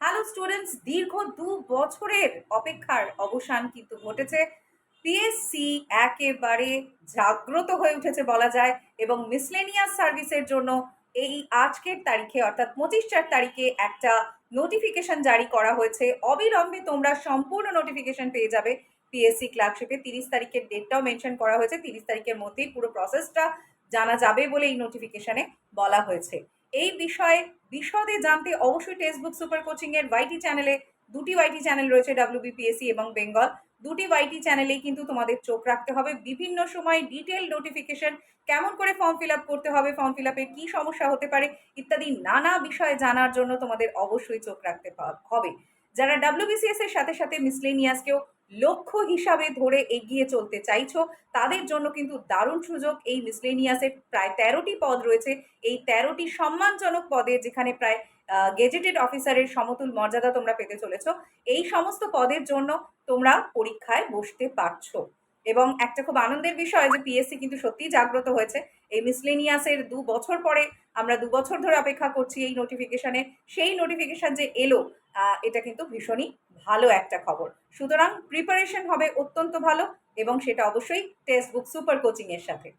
Hello students, দীর্ঘ 2 বছরের অপেক্ষার অবসান কিন্তু ঘটেছে। পিএসসি একেবারে জাগ্রত হয়ে উঠেছে বলা যায়, এবং মিসলেনিয়াস সার্ভিসের জন্য এই আজকের তারিখে অর্থাৎ 25/4 একটা নোটিফিকেশন জারি করা হয়েছে। অবিলম্বে তোমরা সম্পূর্ণ নোটিফিকেশন পেয়ে যাবে। পিএসসি ক্লার্কশিপে 30 তারিখের ডেটটাও মেনশন করা হয়েছে। 30 তারিখের মধ্যেই পুরো প্রসেসটা জানা যাবে বলে এই নোটিফিকেশনে বলা হয়েছে। এই বিষয়ে বিশদে জানতে অবশ্যই টেক্সটবুক সুপার কোচিং এর ওয়াইটি চ্যানেলে, দুটি ওয়াইটি চ্যানেল রয়েছে, WBPSC এবং বেঙ্গল। দুটি ওয়াইটি চ্যানেলেই কিন্তু তোমাদের চোখ রাখতে হবে। বিভিন্ন সময় ডিটেল নোটিফিকেশন, কেমন করে ফর্ম ফিল আপ করতে হবে, ফর্ম ফিল আপের কী সমস্যা হতে পারে ইত্যাদি নানা বিষয়ে জানার জন্য তোমাদের অবশ্যই চোখ রাখতে হবে। যারা WBCS এর সাথে সাথে মিসলেনিয়াসকেও লক্ষ্য হিসাবে ধরে এগিয়ে চলতে চাইছো, তাদের জন্য কিন্তু দারুণ সুযোগ। এই মিসলেনিয়াসের প্রায় 13টি পদ রয়েছে। এই 13টি সম্মানজনক পদে, যেখানে প্রায় গেজেটেড অফিসারের সমতুল মর্যাদা তোমরা পেতে চলেছ, এই সমস্ত পদের জন্য তোমরা পরীক্ষায় বসতে পারছো। এবং একটা খুব আনন্দের বিষয় যে পিএসসি কিন্তু সত্যিই জাগ্রত হয়েছে। এই মিসলেনিয়াসের 2 বছর পরে, আমরা 2 বছর ধরে অপেক্ষা করছি এই নোটিফিকেশনে, সেই নোটিফিকেশন যে এলো, এটা কিন্তু ভীষণই ভালো একটা খবর। সুতরাং প্রিপারেশন হবে অত্যন্ত ভালো, এবং সেটা অবশ্যই টেক্সটবুক সুপার কোচিং এর সাথে।